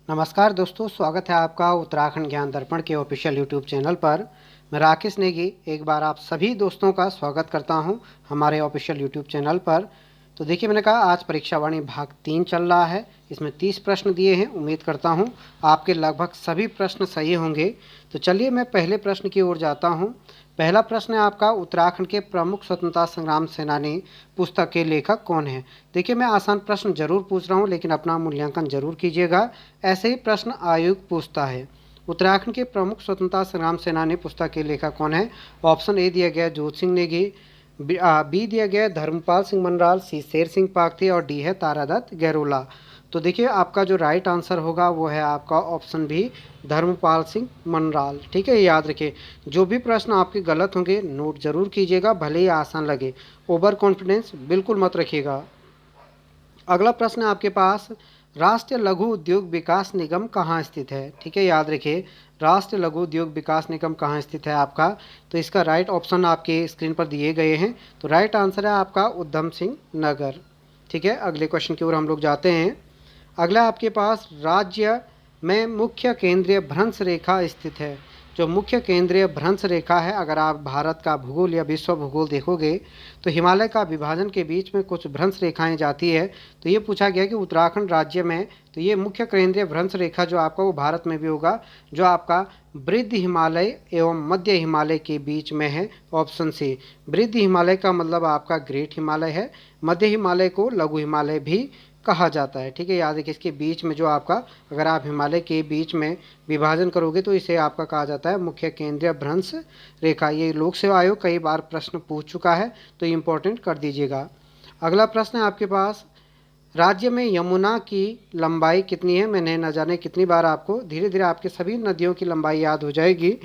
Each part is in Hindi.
नमस्कार दोस्तों, स्वागत है आपका उत्तराखंड ज्ञान दर्पण के ऑफिशियल यूट्यूब चैनल पर। मैं राकेश नेगी एक बार आप सभी दोस्तों का स्वागत करता हूं हमारे ऑफिशियल यूट्यूब चैनल पर। तो देखिए, मैंने कहा आज परीक्षावाणी भाग 3 चल रहा है। इसमें 30 प्रश्न दिए हैं। उम्मीद करता हूं आपके लगभग सभी प्रश्न सही होंगे। तो चलिए मैं पहले प्रश्न की ओर जाता हूं। पहला प्रश्न है आपका, उत्तराखंड के प्रमुख स्वतंत्रता संग्राम सेनानी पुस्तक के लेखक कौन है। देखिए, मैं आसान प्रश्न जरूर पूछ रहा हूं, लेकिन अपना मूल्यांकन जरूर कीजिएगा। ऐसे ही प्रश्न आयोग पूछता है। उत्तराखंड के प्रमुख स्वतंत्रता संग्राम सेनानी पुस्तक के लेखक कौन है। ऑप्शन ए दिया गया जोत सिंह नेगी, बी दिया गया धर्मपाल सिंह मनराल, सी शेर सिंह पागथे और डी है तारादत्त गहरोला। तो देखिए, आपका जो राइट आंसर होगा वो है आपका ऑप्शन भी धर्मपाल सिंह मनराल। ठीक है, याद रखिए। जो भी प्रश्न आपके गलत होंगे नोट जरूर कीजिएगा, भले ही आसान लगे। ओवर कॉन्फिडेंस बिल्कुल मत रखिएगा। अगला प्रश्न है आपके पास, राष्ट्रीय लघु उद्योग विकास निगम कहाँ स्थित है। ठीक है, याद रखिए, राष्ट्रीय लघु उद्योग विकास निगम कहाँ स्थित है आपका। तो इसका राइट ऑप्शन आपके स्क्रीन पर दिए गए हैं। तो राइट आंसर है आपका उधम सिंह नगर। ठीक है, अगले क्वेश्चन की ओर हम लोग जाते हैं। अगला आपके पास, राज्य में मुख्य केंद्रीय भ्रंश रेखा स्थित है। जो मुख्य केंद्रीय भ्रंश रेखा है, अगर आप भारत का भूगोल या विश्व भूगोल देखोगे तो हिमालय का विभाजन के बीच में कुछ भ्रंश रेखाएं जाती है। तो ये पूछा गया कि उत्तराखंड राज्य में, तो ये मुख्य केंद्रीय भ्रंश रेखा जो आपका वो भारत में भी होगा, जो आपका वृद्ध हिमालय एवं मध्य हिमालय के बीच में है। Option C. वृद्ध हिमालय का मतलब आपका ग्रेट हिमालय है। मध्य हिमालय को लघु हिमालय भी कहा जाता है। ठीक है, याद रखिए, इसके बीच में जो आपका, अगर आप हिमालय के बीच में विभाजन करोगे तो इसे आपका कहा जाता है मुख्य केंद्रीय भ्रंश रेखा। ये लोक सेवा आयोग कई बार प्रश्न पूछ चुका है, तो इंपॉर्टेंट कर दीजिएगा। अगला प्रश्न है आपके पास, राज्य में यमुना की लंबाई कितनी है। मैंने न जाने कितनी बार आपको, धीरे धीरे आपके सभी नदियों की लंबाई याद हो जाएगी।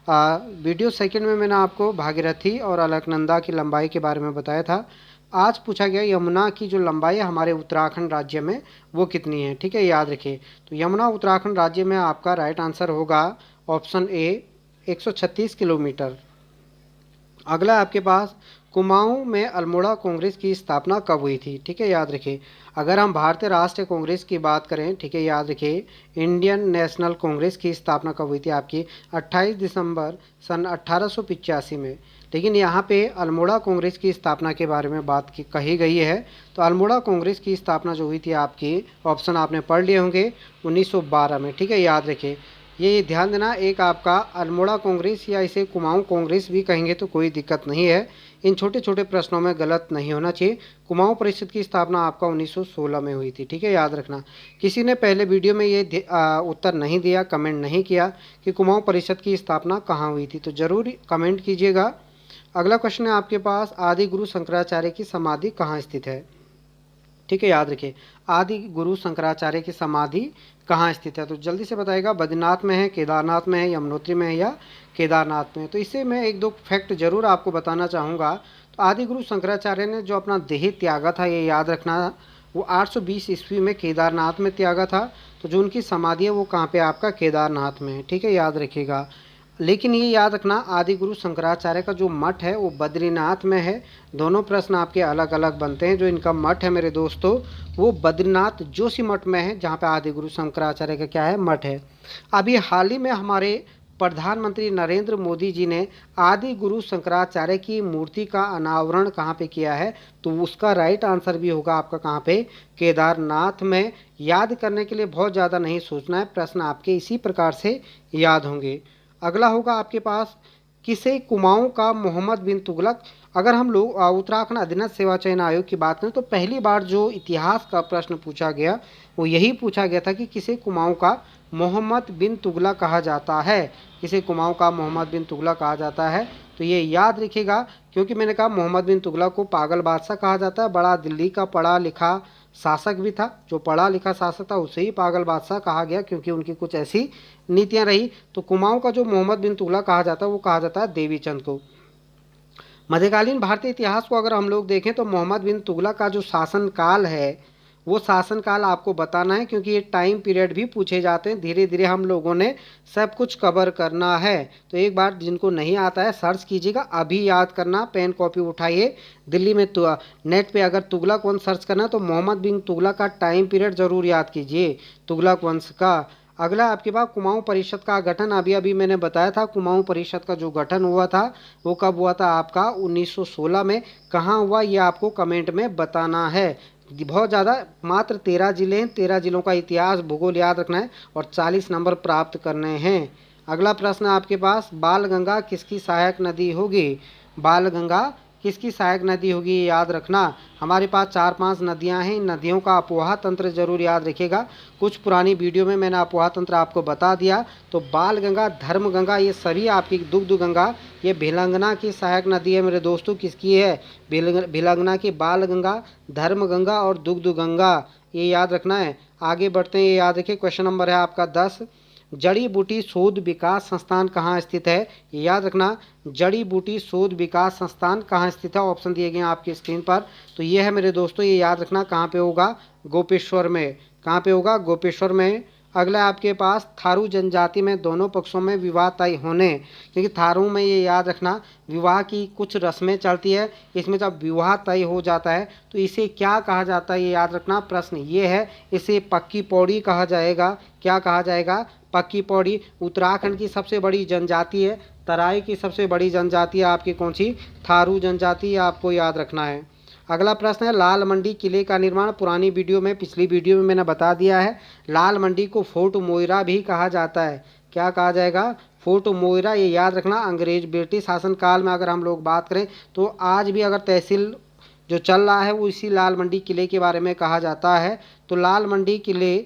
वीडियो सेकंड में मैंने आपको भागीरथी और अलकनंदा की लंबाई के बारे में बताया था। आज पूछा गया यमुना की जो लंबाई है हमारे उत्तराखंड राज्य में वो कितनी है। ठीक है, याद रखिए। तो यमुना उत्तराखंड राज्य में आपका राइट आंसर होगा ऑप्शन ए 136 किलोमीटर। अगला आपके पास, कुमाऊं में अल्मोड़ा कांग्रेस की स्थापना कब हुई थी। ठीक है, याद रखिए। अगर हम भारतीय राष्ट्रीय कांग्रेस की बात करें, ठीक है, याद रखिए, इंडियन नेशनल कांग्रेस की स्थापना कब हुई थी आपकी 28 दिसंबर सन 1885 में। लेकिन यहाँ पे अल्मोड़ा कांग्रेस की स्थापना के बारे में बात कही गई है। तो अल्मोड़ा कांग्रेस की स्थापना जो हुई थी आपकी, ऑप्शन आपने पढ़ लिए होंगे, 1912 में। ठीक है, याद रखिए। ये ध्यान देना, एक आपका अल्मोड़ा कांग्रेस या इसे कुमाऊं कांग्रेस भी कहेंगे तो कोई दिक्कत नहीं है। इन छोटे छोटे प्रश्नों में गलत नहीं होना चाहिए। कुमाऊं परिषद की स्थापना आपका 1916 में हुई थी। ठीक है, याद रखना। किसी ने पहले वीडियो में ये उत्तर नहीं दिया, कमेंट नहीं किया कि कुमाऊं परिषद की स्थापना कहाँ हुई थी, तो ज़रूर कमेंट कीजिएगा। अगला क्वेश्चन है आपके पास, आदि गुरु शंकराचार्य की समाधि कहाँ स्थित है। ठीक है, याद रखिए, आदि गुरु शंकराचार्य की समाधि कहाँ स्थित है। तो जल्दी से बताएगा, बद्रीनाथ में है, केदारनाथ में है, यमुनोत्री में है या केदारनाथ में। तो इससे मैं एक दो फैक्ट जरूर आपको बताना चाहूँगा। तो आदि गुरु शंकराचार्य ने जो अपना देह त्यागा था, ये याद रखना, वो 820 ईस्वी में केदारनाथ में त्यागा था। तो जो उनकी समाधि है वो कहाँ पे आपका केदारनाथ में है। ठीक है, याद रखिएगा। लेकिन ये याद रखना, आदि गुरु शंकराचार्य का जो मठ है वो बद्रीनाथ में है। दोनों प्रश्न आपके अलग अलग बनते हैं। जो इनका मठ है मेरे दोस्तों, वो बद्रीनाथ जोशी मठ में है, जहाँ पे आदि गुरु शंकराचार्य का क्या है, मठ है। अभी हाल ही में हमारे प्रधानमंत्री नरेंद्र मोदी जी ने आदि गुरु शंकराचार्य की मूर्ति का अनावरण कहाँ पे किया है। तो उसका राइट आंसर भी होगा आपका कहाँ पे, केदारनाथ में। याद करने के लिए बहुत ज़्यादा नहीं सोचना है, प्रश्न आपके इसी प्रकार से याद होंगे। अगला होगा आपके पास, किसे कुमाऊं का मोहम्मद बिन तुगलक। अगर हम लोग उत्तराखंड अधीनस्थ सेवा चयन आयोग की बात करें तो पहली बार जो इतिहास का प्रश्न पूछा गया वो यही पूछा गया था कि किसे कुमाऊं का मोहम्मद बिन तुगलक कहा जाता है। किसे कुमाऊं का मोहम्मद बिन तुगलक कहा जाता है। तो ये याद रखिएगा, क्योंकि मैंने कहा मोहम्मद बिन तुगलक को पागल बादशाह कहा जाता है। बड़ा दिल्ली का पढ़ा लिखा शासक भी था। जो पढ़ा लिखा शासक था उसे ही पागल बादशाह कहा गया, क्योंकि उनकी कुछ ऐसी नीतियां रही। तो कुमाऊं का जो मोहम्मद बिन तुगलक कहा जाता है वो कहा जाता है देवी चंद को। मध्यकालीन भारतीय इतिहास को अगर हम लोग देखें तो मोहम्मद बिन तुगलक का जो शासन काल है वो शासनकाल आपको बताना है, क्योंकि ये टाइम पीरियड भी पूछे जाते हैं। धीरे धीरे हम लोगों ने सब कुछ कवर करना है। तो एक बार जिनको नहीं आता है सर्च कीजिएगा, अभी याद करना, पेन कॉपी उठाइए। दिल्ली में तो नेट पे अगर तुगलक वंश सर्च करना है तो मोहम्मद बिन तुगलक का टाइम पीरियड जरूर याद कीजिए, तुगलक वंश का। अगला आपके पास कुमाऊं परिषद का गठन, अभी अभी मैंने बताया था कुमाऊं परिषद का जो गठन हुआ था वो कब हुआ था आपका 1916 में। कहाँ हुआ ये आपको कमेंट में बताना है। बहुत ज़्यादा, मात्र 13 जिले हैं, 13 जिलों का इतिहास भूगोल याद रखना है और 40 नंबर प्राप्त करने हैं। अगला प्रश्न आपके पास, बाल गंगा किसकी सहायक नदी होगी? बाल गंगा किसकी सहायक नदी होगी ये याद रखना। हमारे पास 4-5 नदियां हैं, इन नदियों का अपोहा तंत्र जरूर याद रखिएगा। कुछ पुरानी वीडियो में मैंने अपोहा तंत्र आपको बता दिया। तो बाल गंगा, धर्म गंगा, ये सभी आपकी, दुग्ध गंगा ये भिलंगना की सहायक नदी है मेरे दोस्तों। किसकी है? भिलंगना की। बाल गंगा, धर्म गंगा और दुग्ध गंगा, ये याद रखना है। आगे बढ़ते हैं, ये याद रखिए। क्वेश्चन नंबर है आपका 10, जड़ी बूटी शोध विकास संस्थान कहाँ स्थित है? ये याद रखना, जड़ी बूटी शोध विकास संस्थान कहाँ स्थित है? ऑप्शन दिए गए हैं आपकी स्क्रीन पर। तो ये है मेरे दोस्तों, ये याद रखना कहाँ पे होगा? गोपेश्वर में। कहाँ पे होगा? गोपेश्वर में। अगला आपके पास, थारू जनजाति में दोनों पक्षों में विवाह तय होने, क्योंकि थारू में ये याद रखना विवाह की कुछ रस्में चलती है, इसमें जब विवाह तय हो जाता है तो इसे क्या कहा जाता है ये याद रखना। प्रश्न ये है, इसे पक्की पौड़ी कहा जाएगा। क्या कहा जाएगा? पक्की पौड़ी। उत्तराखंड की सबसे बड़ी जनजाति है, तराई की सबसे बड़ी जनजाति है आपकी कौन सी? थारू जनजाति, आपको याद रखना है। अगला प्रश्न है, लाल मंडी किले का निर्माण, पुरानी वीडियो में, पिछली वीडियो में मैंने बता दिया है। लाल मंडी को फोर्ट मोइरा भी कहा जाता है। क्या कहा जाएगा? फोर्ट मोइरा, ये याद रखना। अंग्रेज ब्रिटिश शासनकाल में अगर हम लोग बात करें तो आज भी अगर तहसील जो चल रहा है वो इसी लाल मंडी किले के बारे में कहा जाता है। तो लाल मंडी किले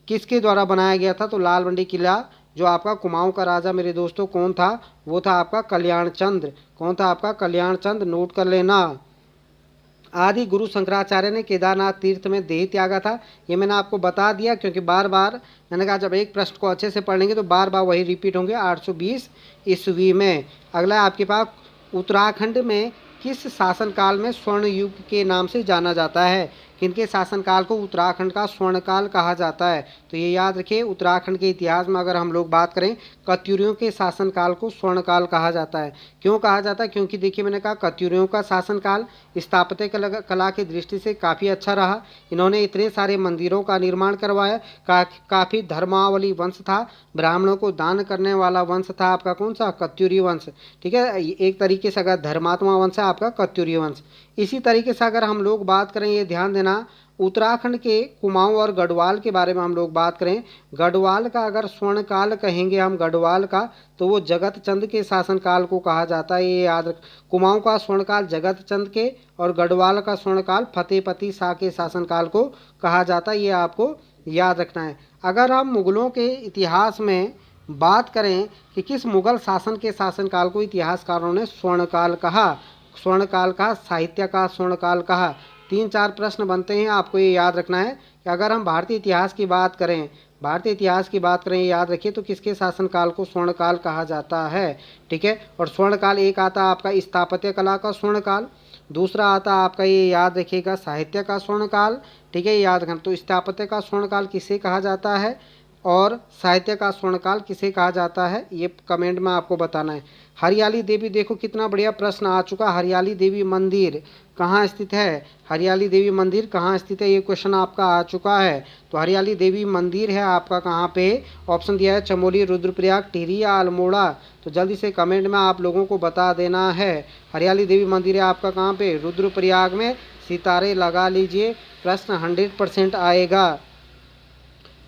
किसके द्वारा बनाया गया था? तो लाल मंडी किला जो आपका कुमाऊं का राजा मेरे दोस्तों कौन था? वो था आपका कल्याण चंद्र। कौन था आपका? कल्याण चंद्र, नोट कर लेना। आदि गुरु शंकराचार्य ने केदारनाथ तीर्थ में देह त्यागा था। ये मैंने आपको बता दिया, क्योंकि बार बार मैंने कहा जब एक प्रश्न को अच्छे से पढ़ लेंगे तो बार बार वही रिपीट होंगे। 820 ईस्वी में। अगला आपके पास, उत्तराखंड में किस शासनकाल में स्वर्ण युग के नाम से जाना जाता है? किनके शासनकाल को उत्तराखंड का स्वर्णकाल कहा जाता है? तो ये याद रखिए, उत्तराखंड के इतिहास में अगर हम लोग बात करें, कत्यूरियों के शासनकाल को स्वर्णकाल कहा जाता है। क्यों कहा जाता है? क्योंकि देखिए मैंने कहा कत्यूरियों का शासनकाल स्थापत्य कला की दृष्टि से काफ़ी अच्छा रहा। इन्होंने इतने सारे मंदिरों का निर्माण करवाया। काफ़ी धर्मावली वंश था, ब्राह्मणों को दान करने वाला वंश था आपका कौन सा? कत्यूरी वंश। ठीक है, एक तरीके से अगर धर्मात्मा वंश है आपका कत्यूरी वंश। इसी तरीके से अगर हम लोग बात करें, ये ध्यान देना, उत्तराखंड के कुमाऊं और गढ़वाल के बारे में हम लोग बात करें, गढ़वाल का अगर स्वर्णकाल कहेंगे हम गढ़वाल का, तो वो जगत चंद के शासनकाल को कहा जाता है। ये याद रख, कुमाऊं का स्वर्णकाल जगत चंद के और गढ़वाल का स्वर्णकाल फतेहपति शाह के शासनकाल को कहा जाता है। ये आपको याद रखना है। अगर हम मुगलों के इतिहास में बात करें कि किस मुगल शासन के शासनकाल को इतिहासकारों ने स्वर्णकाल कहा, स्वर्णकाल कहा, साहित्य का स्वर्णकाल कहा, 3-4 प्रश्न बनते हैं, आपको ये याद रखना है कि अगर हम भारतीय इतिहास की बात करें, भारतीय इतिहास की बात करें, याद रखिए, तो किसके शासनकाल को स्वर्णकाल कहा जाता है। ठीक है, और स्वर्णकाल एक आता है आपका स्थापत्य कला का स्वर्णकाल, दूसरा आता है आपका, ये याद रखिएगा, साहित्य का स्वर्णकाल। ठीक है, याद रखना। तो स्थापत्य का स्वर्णकाल किसे कहा जाता है और साहित्य का स्वर्णकाल किसे कहा जाता है, ये कमेंट में आपको बताना है। हरियाली देवी, देखो कितना बढ़िया प्रश्न आ चुका। हरियाली देवी मंदिर कहाँ स्थित है? हरियाली देवी मंदिर कहाँ स्थित है, ये क्वेश्चन आपका आ चुका है। तो हरियाली देवी मंदिर है आपका कहाँ पे? ऑप्शन दिया है चमोली, रुद्रप्रयाग, टिहरी या अल्मोड़ा। तो जल्दी से कमेंट में आप लोगों को बता देना है। हरियाली देवी मंदिर है आपका कहाँ पे? रुद्रप्रयाग में। सितारे लगा लीजिए, प्रश्न 100% आएगा।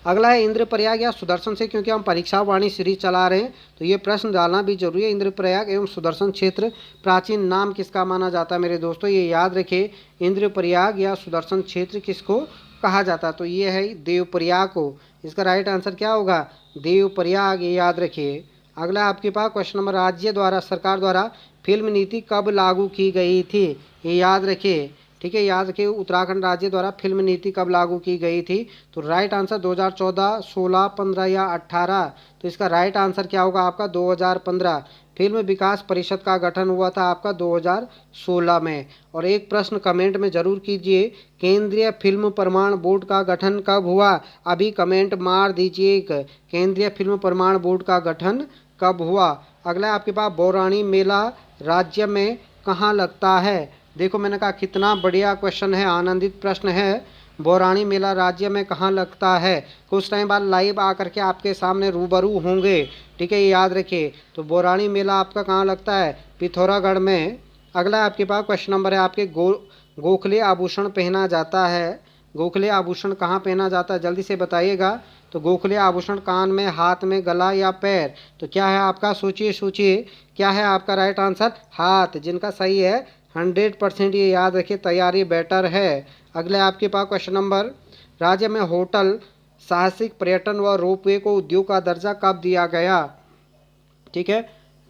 अगला है इंद्रप्रयाग या सुदर्शन से, क्योंकि हम परीक्षा वाणी सीरीज चला रहे हैं तो ये प्रश्न डालना भी जरूरी है। इंद्रप्रयाग एवं सुदर्शन क्षेत्र प्राचीन नाम किसका माना जाता है मेरे दोस्तों? ये याद रखिए, इंद्रप्रयाग या सुदर्शन क्षेत्र किसको कहा जाता है? तो ये है देवप्रयाग को। इसका राइट आंसर क्या होगा? देवप्रयाग, ये याद रखिए। अगला आपके पास क्वेश्चन नंबर, राज्य द्वारा, सरकार द्वारा फिल्म नीति कब लागू की गई थी? ये याद रखिए, ठीक है, याद रखिए उत्तराखंड राज्य द्वारा फिल्म नीति कब लागू की गई थी? तो राइट आंसर 2014, 16, 15 या 18। तो इसका राइट आंसर क्या होगा आपका? 2015। फिल्म विकास परिषद का गठन हुआ था आपका 2016 में। और एक प्रश्न कमेंट में जरूर कीजिए, केंद्रीय फिल्म प्रमाण बोर्ड का गठन कब हुआ? अभी कमेंट मार दीजिए, केंद्रीय फिल्म प्रमाण बोर्ड का गठन कब हुआ? अगला आपके पास, बौराणी मेला राज्य में कहाँ लगता है? देखो मैंने कहा कितना बढ़िया क्वेश्चन है, आनंदित प्रश्न है। बौराणी मेला राज्य में कहाँ लगता है? कुछ टाइम बाद लाइव आकर के आपके सामने रूबरू होंगे, ठीक है, ये याद रखिए। तो बौराणी मेला आपका कहाँ लगता है? पिथौरागढ़ में। अगला आपके पास क्वेश्चन नंबर है आपके, गोखले आभूषण पहना जाता है। गोखले आभूषण कहाँ पहना जाता है, जल्दी से बताइएगा। तो गोखले आभूषण कान में, हाथ में, गला या पैर? तो क्या है आपका? सोचिए सोचिए, क्या है आपका राइट आंसर? हाथ, जिनका सही है 100%। ये याद रखिए, तैयारी बेटर है। अगले आपके पास क्वेश्चन नंबर, राज्य में होटल, साहसिक पर्यटन व रोपवे को उद्योग का दर्जा कब दिया गया? ठीक है,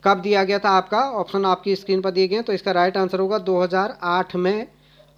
कब दिया गया था आपका? ऑप्शन आपकी स्क्रीन पर दिए गए हैं। तो इसका राइट आंसर होगा 2008 में।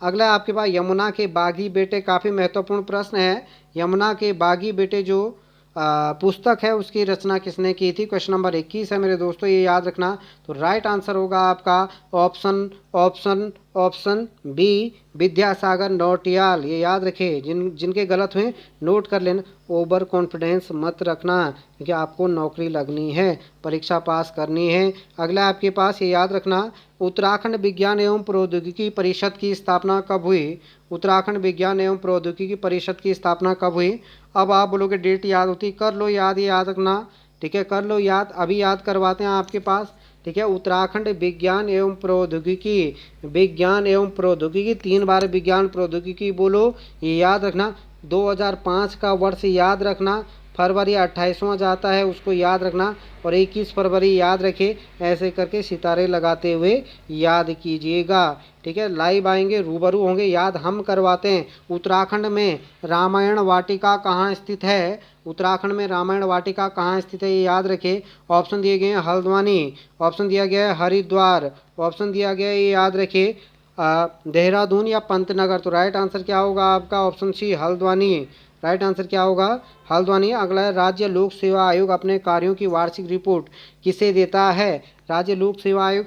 अगला आपके पास, यमुना के बागी बेटे, काफ़ी महत्वपूर्ण प्रश्न है। यमुना के बागी बेटे जो पुस्तक है उसकी रचना किसने की थी? क्वेश्चन नंबर 21 है मेरे दोस्तों, ये याद रखना। तो राइट आंसर होगा आपका option option option B, Vidyasagar Nautiyal. ये याद रखें, जिनके गलत हुए नोट कर लेना। ओवर कॉन्फिडेंस मत रखना, क्योंकि आपको नौकरी लगनी है, परीक्षा पास करनी है। अगला आपके पास, ये याद रखना, उत्तराखंड विज्ञान एवं प्रौद्योगिकी परिषद की स्थापना कब हुई? उत्तराखंड विज्ञान एवं प्रौद्योगिकी परिषद की स्थापना कब हुई? अब आप बोलोगे डेट याद होती, कर लो याद, ये याद रखना, ठीक है, कर लो याद। अभी याद करवाते हैं आपके पास, ठीक है। उत्तराखंड विज्ञान एवं प्रौद्योगिकी, विज्ञान एवं प्रौद्योगिकी, 3 बार विज्ञान प्रौद्योगिकी बोलो, ये याद रखना। 2005 का वर्ष याद रखना, फरवरी 28वां जाता है, उसको याद रखना। और 21 फरवरी याद रखे, ऐसे करके सितारे लगाते हुए याद कीजिएगा, ठीक है। लाइव आएंगे, रूबरू होंगे, याद हम करवाते हैं। उत्तराखंड में रामायण वाटिका कहाँ स्थित है? उत्तराखंड में रामायण वाटिका कहाँ स्थित है, ये याद रखे। ऑप्शन दिए गए हैं हल्द्वानी, ऑप्शन दिया गया है हरिद्वार, ऑप्शन दिया गया है, ये याद रखिए, देहरादून या पंतनगर। तो राइट आंसर क्या होगा आपका? Option C, Haldwani. Right answer क्या होगा? हल्द्वानी। अगला है, राज्य लोक सेवा आयोग अपने कार्यों की वार्षिक रिपोर्ट किसे देता है? राज्य लोक सेवा आयोग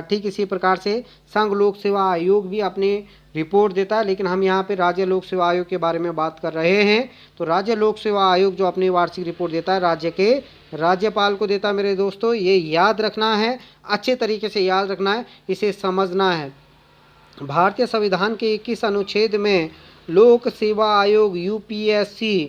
ठीक इसी प्रकार से संघ लोक सेवा आयोग भी अपनी रिपोर्ट देता है, लेकिन हम यहाँ पे राज्य लोक सेवा आयोग के बारे में बात कर रहे हैं। तो राज्य लोक सेवा आयोग जो अपनी वार्षिक रिपोर्ट देता है, राज्य के राज्यपाल को देता है मेरे दोस्तों। ये याद रखना है, अच्छे तरीके से याद रखना है, इसे समझना है। भारतीय संविधान के 21 अनुच्छेद में लोक सेवा आयोग यूपीएससी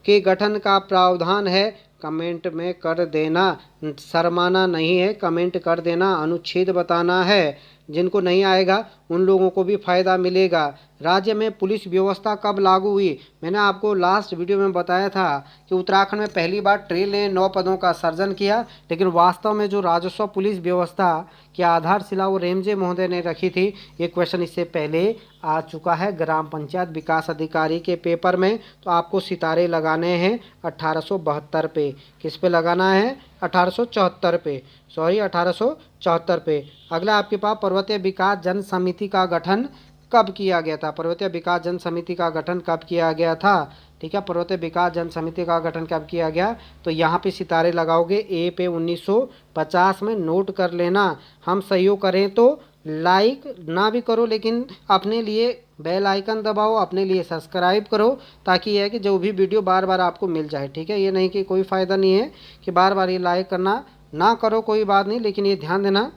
के गठन का प्रावधान है। कमेंट में कर देना, शर्माना नहीं है, कमेंट कर देना, अनुच्छेद बताना है। जिनको नहीं आएगा उन लोगों को भी फायदा मिलेगा। राज्य में पुलिस व्यवस्था कब लागू हुई? मैंने आपको लास्ट वीडियो में बताया था कि उत्तराखंड में पहली बार ट्रेल ने 9 पदों का सर्जन किया, लेकिन वास्तव में जो राजस्व पुलिस व्यवस्था की आधारशिला वो रेमजे महोदय ने रखी थी। ये क्वेश्चन इससे पहले आ चुका है ग्राम पंचायत विकास अधिकारी के पेपर में। तो आपको सितारे लगाने हैं 1872 पे। किस पे लगाना है? 1874 पे, सॉरी 1874 पे। अगला आपके पास, पर्वतीय विकास जन समिति का गठन कब किया गया था? पर्वतीय विकास जन समिति का गठन कब किया गया था? ठीक है, पर्वतीय विकास जन समिति का गठन कब किया गया? तो यहाँ पे सितारे लगाओगे ए पे 1950 में, नोट कर लेना। हम सहयोग करें तो लाइक ना भी करो, लेकिन अपने लिए बेल आइकन दबाओ, अपने लिए सब्सक्राइब करो, ताकि यह है कि जो भी वीडियो बार बार आपको मिल जाए, ठीक है। ये नहीं कि कोई फ़ायदा नहीं है कि बार बार ये लाइक करना, ना करो कोई बात नहीं, लेकिन ये ध्यान देना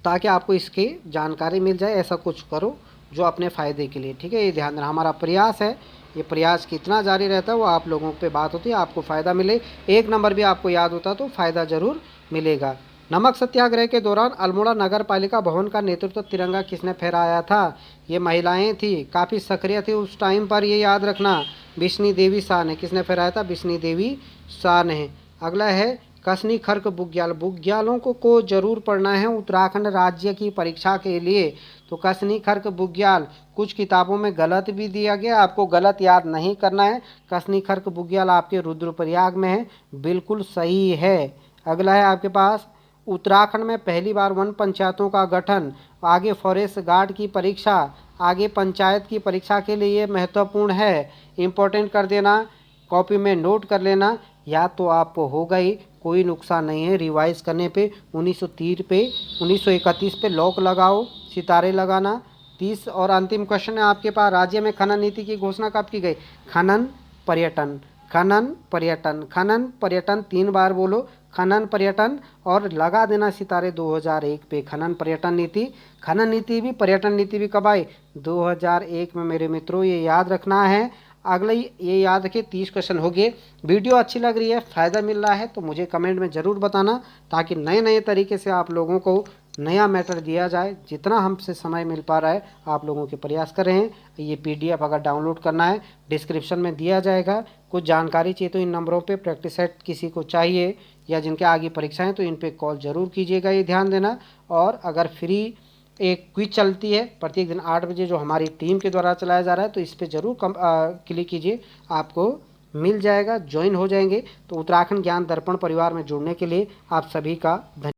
ताकि आपको इसकी जानकारी मिल जाए। ऐसा कुछ करो जो अपने फ़ायदे के लिए, ठीक है, ये ध्यान देना। हमारा प्रयास है, ये प्रयास कितना जारी रहता है वो आप लोगों पे बात होती है, आपको फ़ायदा मिले। 1 नंबर भी आपको याद होता तो फ़ायदा ज़रूर मिलेगा। नमक सत्याग्रह के दौरान अल्मोड़ा नगर पालिका भवन का नेतृत्व तिरंगा किसने फहराया था? ये महिलाएं थी, काफ़ी सक्रिय थी उस टाइम पर, ये याद रखना। बिश्नी देवी शाह ने। किसने फहराया था? बिश्नी देवी शाह ने। अगला है, कसनी खर्क बुग्याल। बुग्यालों को जरूर पढ़ना है उत्तराखंड राज्य की परीक्षा के लिए। तो कसनी खर्क बुग्याल कुछ किताबों में गलत भी दिया गया, आपको गलत याद नहीं करना है। कसनी खर्क बुग्याल आपके रुद्रप्रयाग में है, बिल्कुल सही है। अगला है आपके पास, उत्तराखंड में पहली बार वन पंचायतों का गठन, आगे फॉरेस्ट गार्ड की परीक्षा, आगे पंचायत की परीक्षा के लिए ये महत्वपूर्ण है, इम्पोर्टेंट कर देना, कॉपी में नोट कर लेना। या तो आपको होगा ही, कोई नुकसान नहीं है रिवाइज करने पे। 1930 पे 1931 पे लॉक लगाओ, सितारे लगाना। 30 और अंतिम क्वेश्चन है आपके पास, राज्य में खनन नीति की घोषणा कब की गई? खनन पर्यटन, खनन पर्यटन, खनन पर्यटन 3 बार बोलो, खनन पर्यटन, और लगा देना सितारे 2001 पे खनन पर्यटन नीति। खनन नीति भी पर्यटन नीति भी कब आई? 2001 में मेरे मित्रों, ये याद रखना है। अगले ये याद रखिए, 30 क्वेश्चन हो गए। वीडियो अच्छी लग रही है, फ़ायदा मिल रहा है तो मुझे कमेंट में ज़रूर बताना, ताकि नए नए तरीके से आप लोगों को नया मैटर दिया जाए। जितना हमसे समय मिल पा रहा है आप लोगों के प्रयास कर रहे हैं। ये PDF अगर डाउनलोड करना है डिस्क्रिप्शन में दिया जाएगा। कुछ जानकारी चाहिए तो इन नंबरों पे प्रैक्टिस सेट किसी को चाहिए या जिनके आगे परीक्षाएं, तो इन पे कॉल ज़रूर कीजिएगा, ये ध्यान देना। और अगर फ्री एक क्विज चलती है प्रत्येक दिन 8 बजे, जो हमारी टीम के द्वारा चलाया जा रहा है, तो इस पर ज़रूर क्लिक कीजिए, आपको मिल जाएगा, ज्वाइन हो जाएंगे। तो उत्तराखंड ज्ञान दर्पण परिवार में जुड़ने के लिए आप सभी का धन्यवाद।